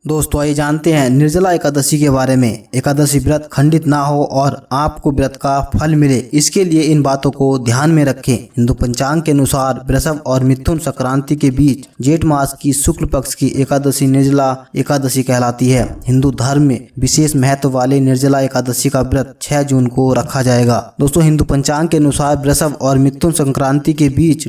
दोस्तों आइए जानते हैं निर्जला एकादशी के बारे में। एकादशी व्रत खंडित ना हो और आपको व्रत का फल मिले, इसके लिए इन बातों को ध्यान में रखें। हिंदू पंचांग के अनुसार वृषभ और मिथुन संक्रांति के बीच जेठ मास की शुक्ल पक्ष की एकादशी निर्जला एकादशी कहलाती है। हिंदू धर्म में विशेष महत्व वाले निर्जला एकादशी का व्रत 6 जून को रखा जाएगा। दोस्तों हिंदू पंचांग के अनुसार वृषभ और मिथुन संक्रांति के बीच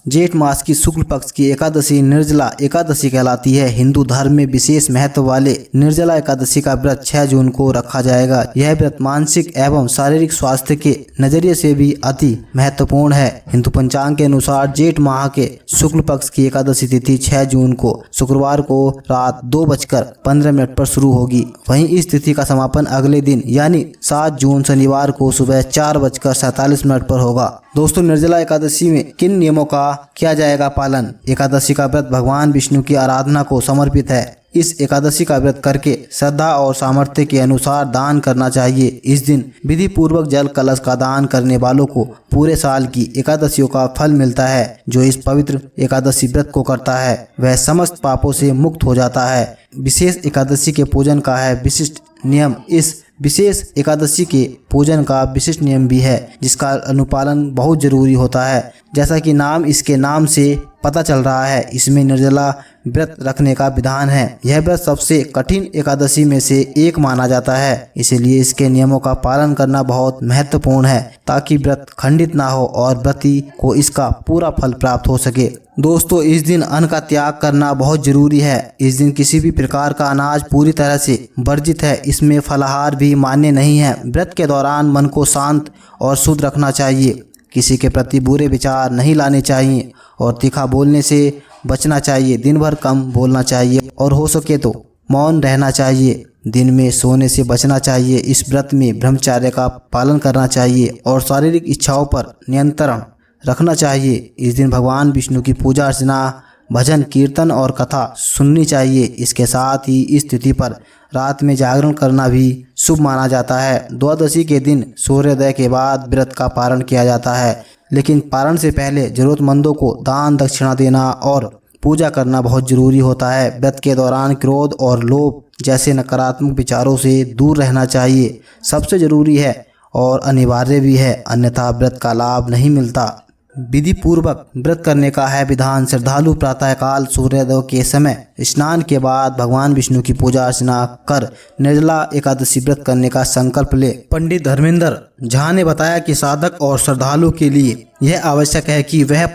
जेठ मास की शुक्ल पक्ष की एकादशी निर्जला एकादशी कहलाती है। हिंदू धर्म में विशेष महत्व वाले निर्जला एकादशी का व्रत 6 जून को रखा जाएगा। यह व्रत मानसिक एवं शारीरिक स्वास्थ्य के नजरिए से भी अति महत्वपूर्ण है। हिंदू पंचांग के अनुसार जेठ माह के शुक्ल पक्ष की एकादशी तिथि 6 जून को शुक्रवार को रात 2:15 पर शुरू होगी। वहीं इस तिथि का समापन अगले दिन यानी 7 जून शनिवार को सुबह 4:47 पर होगा। दोस्तों निर्जला एकादशी में किन नियमों का किया जाएगा पालन? एकादशी का व्रत भगवान विष्णु की आराधना को समर्पित है। इस एकादशी का व्रत करके श्रद्धा और सामर्थ्य के अनुसार दान करना चाहिए। इस दिन विधि पूर्वक जल कलश का दान करने वालों को पूरे साल की एकादशियों का फल मिलता है। जो इस पवित्र एकादशी व्रत को करता है वह समस्त पापों से मुक्त हो जाता है। विशेष एकादशी के पूजन का है विशिष्ट नियम। इस विशेष एकादशी के पूजन का विशिष्ट नियम भी है जिसका अनुपालन बहुत जरूरी होता है। जैसा कि नाम इसके नाम से पता चल रहा है, इसमें निर्जला व्रत रखने का विधान है। यह व्रत सबसे कठिन एकादशी में से एक माना जाता है, इसीलिए इसके नियमों का पालन करना बहुत महत्वपूर्ण है ताकि व्रत खंडित ना हो और व्रती को इसका पूरा फल प्राप्त हो सके। दोस्तों इस दिन अन्न का त्याग करना बहुत जरूरी है। इस दिन किसी भी प्रकार का अनाज पूरी तरह से वर्जित है। इसमें फलाहार भी मान्य नहीं है। व्रत के दौरान मन को शांत और शुद्ध रखना चाहिए। किसी के प्रति बुरे विचार नहीं लाने चाहिए और तीखा बोलने से बचना चाहिए। दिन भर कम बोलना चाहिए और हो सके तो मौन रहना चाहिए। दिन में सोने से बचना चाहिए। इस व्रत में ब्रह्मचर्य का पालन करना चाहिए और शारीरिक इच्छाओं पर नियंत्रण रखना चाहिए। इस दिन भगवान विष्णु की पूजा अर्चना, भजन कीर्तन और कथा सुननी चाहिए। इसके साथ ही इस तिथि पर रात में जागरण करना भी शुभ माना जाता है। द्वादशी के दिन सूर्योदय के बाद व्रत का पारण किया जाता है, लेकिन पारण से पहले जरूरतमंदों को दान दक्षिणा देना और पूजा करना बहुत जरूरी होता है। व्रत के दौरान क्रोध और लोभ जैसे नकारात्मक विचारों से दूर रहना चाहिए। सबसे जरूरी है और अनिवार्य भी है, अन्यथा व्रत का लाभ नहीं मिलता। विधि पूर्वक व्रत करने का है विधान। श्रद्धालु प्रातःकाल सूर्योदय के समय स्नान के बाद भगवान विष्णु की पूजा अर्चना कर निर्जला एकादशी व्रत करने का संकल्प ले। पंडित धर्मेंद्र झा ने बताया कि साधक और श्रद्धालु के लिए यह आवश्यक है कि वह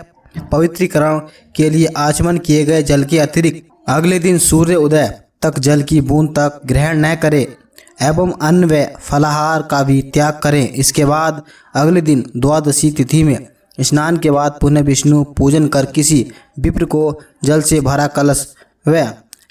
पवित्रीकरण के लिए आचमन किए गए जल के अतिरिक्त अगले दिन सूर्य उदय तक जल की बूंद तक ग्रहण न करे एवं अन्न व फलाहार का भी त्याग करें। इसके बाद अगले दिन द्वादशी तिथि में स्नान के बाद पुनः विष्णु पूजन कर किसी विप्र को जल से भरा कलश व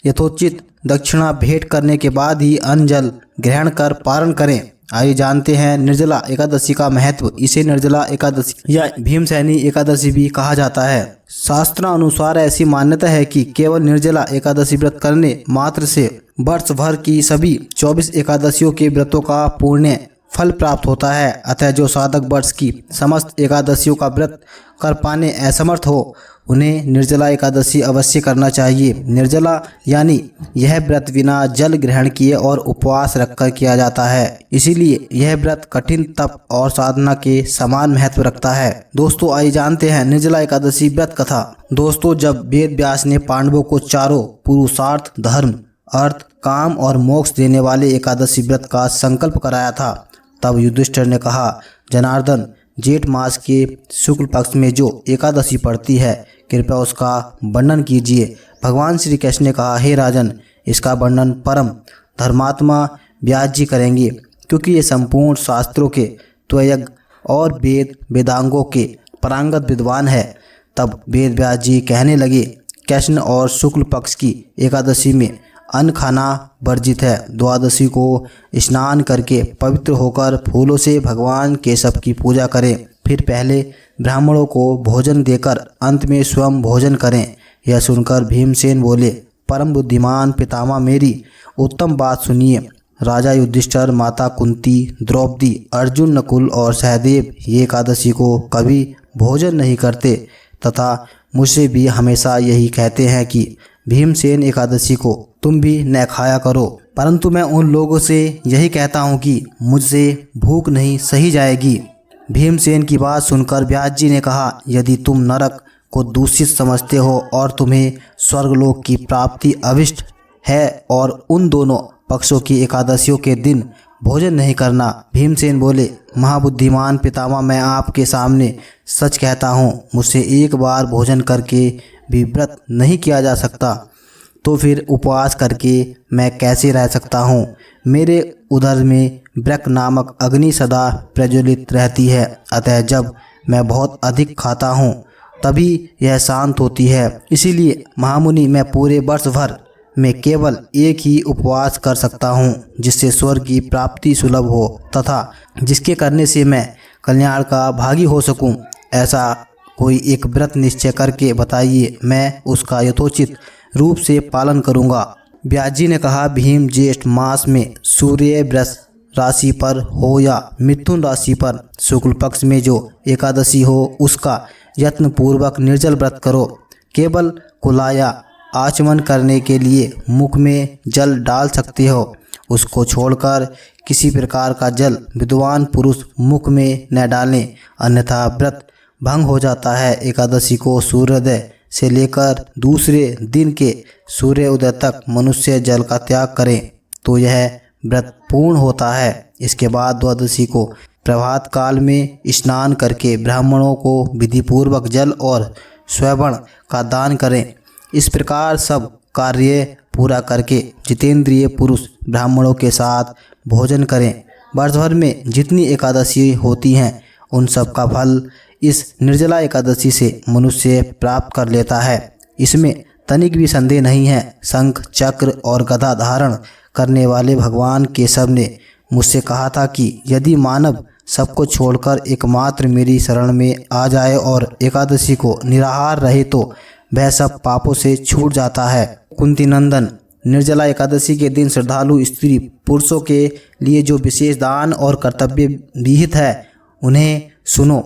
यथोचित दक्षिणा भेंट करने के बाद ही अन्न जल ग्रहण कर पारण करें। आइए जानते हैं निर्जला एकादशी का महत्व। इसे निर्जला एकादशी या भीमसेनी एकादशी भी कहा जाता है। शास्त्रानुसार ऐसी मान्यता है कि केवल निर्जला एकादशी व्रत करने मात्र से वर्ष भर की सभी 24 एकादशियों के व्रतों का पुण्य फल प्राप्त होता है। अतः जो साधक वर्ष की समस्त एकादशियों का व्रत कर पाने असमर्थ हो, उन्हें निर्जला एकादशी अवश्य करना चाहिए। निर्जला यानी यह व्रत बिना जल ग्रहण किए और उपवास रखकर किया जाता है, इसीलिए यह व्रत कठिन तप और साधना के समान महत्व रखता है। दोस्तों आइए जानते हैं निर्जला एकादशी व्रत कथा। दोस्तों जब वेद व्यास ने पांडवों को चारों पुरुषार्थ, धर्म, अर्थ, काम और मोक्ष देने वाले एकादशी व्रत का संकल्प कराया था, तब युधिष्ठिर ने कहा, जनार्दन जेठ मास के शुक्ल पक्ष में जो एकादशी पड़ती है कृपया उसका वर्णन कीजिए। भगवान श्री कृष्ण ने कहा, हे राजन, इसका वर्णन परम धर्मात्मा व्यास जी करेंगे, क्योंकि ये संपूर्ण शास्त्रों के त्वयज्ञ और वेद वेदांगों के पारंगत विद्वान है। तब वेद व्यास जी कहने लगे, कृष्ण और शुक्ल पक्ष की एकादशी में अन्न खाना वर्जित है। द्वादशी को स्नान करके पवित्र होकर फूलों से भगवान केशव की पूजा करें। फिर पहले ब्राह्मणों को भोजन देकर अंत में स्वयं भोजन करें। यह सुनकर भीमसेन बोले, परम बुद्धिमान पितामह मेरी उत्तम बात सुनिए। राजा युधिष्ठिर, माता कुंती, द्रौपदी, अर्जुन, नकुल और सहदेव ये एकादशी को कभी भोजन नहीं करते तथा मुझसे भी हमेशा यही कहते हैं कि भीमसेन एकादशी को तुम भी न खाया करो, परंतु मैं उन लोगों से यही कहता हूँ कि मुझसे भूख नहीं सही जाएगी। भीमसेन की बात सुनकर व्यास जी ने कहा, यदि तुम नरक को दूषित समझते हो और तुम्हें स्वर्गलोक की प्राप्ति अभिष्ट है और उन दोनों पक्षों की एकादशियों के दिन भोजन नहीं करना। भीमसेन बोले, महाबुद्धिमान पितामह, मैं आपके सामने सच कहता हूँ, मुझसे एक बार भोजन करके भी व्रत नहीं किया जा सकता, तो फिर उपवास करके मैं कैसे रह सकता हूँ। मेरे उदर में ब्रक नामक अग्नि सदा प्रज्वलित रहती है, अतः जब मैं बहुत अधिक खाता हूँ तभी यह शांत होती है। इसीलिए महामुनि, मैं पूरे वर्ष भर में केवल एक ही उपवास कर सकता हूँ, जिससे स्वर्ग की प्राप्ति सुलभ हो तथा जिसके करने से मैं कल्याण का भागी हो सकूँ। ऐसा कोई एक व्रत निश्चय करके बताइए, मैं उसका यथोचित रूप से पालन करूँगा। व्यास जी ने कहा, भीम, ज्येष्ठ मास में सूर्य वृष राशि पर हो या मिथुन राशि पर शुक्ल पक्ष में जो एकादशी हो, उसका यत्न पूर्वक निर्जल व्रत करो। केवल कुलाया आचमन करने के लिए मुख में जल डाल सकते हो, उसको छोड़कर किसी प्रकार का जल विद्वान पुरुष मुख में न डालें, अन्यथा व्रत भंग हो जाता है। एकादशी को सूर्योदय से लेकर दूसरे दिन के सूर्योदय तक मनुष्य जल का त्याग करें तो यह व्रत पूर्ण होता है। इसके बाद द्वादशी को प्रभात काल में स्नान करके ब्राह्मणों को विधिपूर्वक जल और स्वर्ण का दान करें। इस प्रकार सब कार्य पूरा करके जितेंद्रिय पुरुष ब्राह्मणों के साथ भोजन करें। वर्ष भर में जितनी एकादशी होती हैं उन सब का फल इस निर्जला एकादशी से मनुष्य प्राप्त कर लेता है। इसमें तनिक भी संदेह नहीं है। शंख, चक्र और गदा धारण करने वाले भगवान केशव ने मुझसे कहा था कि यदि मानव सबको छोड़कर एकमात्र मेरी शरण में आ जाए और एकादशी को निराहार रहे तो वह सब पापों से छूट जाता है। कुंती नंदन, निर्जला एकादशी के दिन श्रद्धालु स्त्री पुरुषों के लिए जो विशेष दान और कर्तव्य विहित है उन्हें सुनो।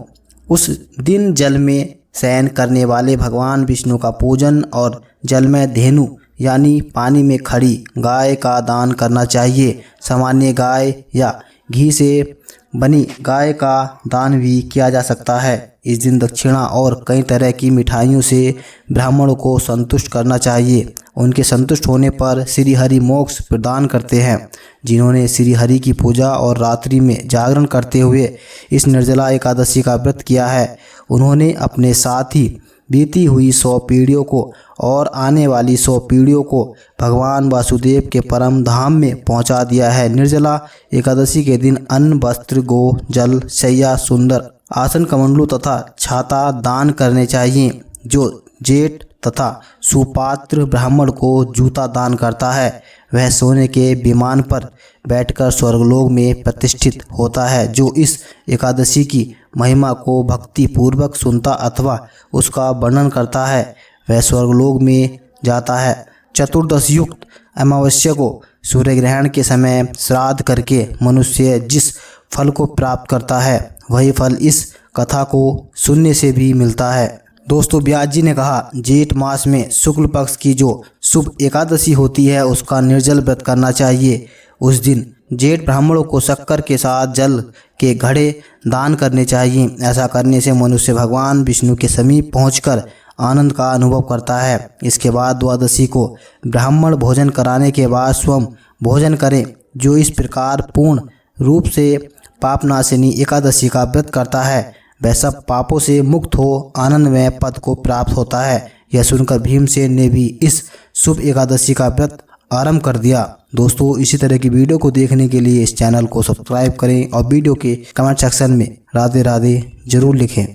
उस दिन जल में शयन करने वाले भगवान विष्णु का पूजन और जल में धेनु यानी पानी में खड़ी गाय का दान करना चाहिए। सामान्य गाय या घी से बनी गाय का दान भी किया जा सकता है। इस दिन दक्षिणा और कई तरह की मिठाइयों से ब्राह्मणों को संतुष्ट करना चाहिए। उनके संतुष्ट होने पर श्री हरि मोक्ष प्रदान करते हैं। जिन्होंने श्री हरि की पूजा और रात्रि में जागरण करते हुए इस निर्जला एकादशी का व्रत किया है, उन्होंने अपने साथ ही बीती हुई 100 पीढ़ियों को और आने वाली 100 पीढ़ियों को भगवान वासुदेव के परम धाम में पहुंचा दिया है। निर्जला एकादशी के दिन अन्न, वस्त्र, गो, जल, शैया, सुंदर आसन, कमंडलू तथा छाता दान करने चाहिए। जो जेठ तथा सुपात्र ब्राह्मण को जूता दान करता है वह सोने के विमान पर बैठकर स्वर्गलोक में प्रतिष्ठित होता है। जो इस एकादशी की महिमा को भक्ति पूर्वक सुनता अथवा उसका वर्णन करता है वह स्वर्गलोक में जाता है। चतुर्दशी युक्त अमावस्या को सूर्य ग्रहण के समय श्राद्ध करके मनुष्य जिस फल को प्राप्त करता है वही फल इस कथा को सुनने से भी मिलता है। दोस्तों, व्यास जी ने कहा, जेठ मास में शुक्ल पक्ष की जो शुभ एकादशी होती है उसका निर्जल व्रत करना चाहिए। उस दिन जेठ ब्राह्मणों को शक्कर के साथ जल के घड़े दान करने चाहिए। ऐसा करने से मनुष्य भगवान विष्णु के समीप पहुंचकर आनंद का अनुभव करता है। इसके बाद द्वादशी को ब्राह्मण भोजन कराने के बाद स्वयं भोजन करें। जो इस प्रकार पूर्ण रूप से पापनाशिनी एकादशी का व्रत करता है वह सब पापों से मुक्त हो आनंदमय पद को प्राप्त होता है। यह सुनकर भीमसेन ने भी इस शुभ एकादशी का व्रत आरंभ कर दिया। दोस्तों, इसी तरह की वीडियो को देखने के लिए इस चैनल को सब्सक्राइब करें और वीडियो के कमेंट सेक्शन में राधे राधे जरूर लिखें।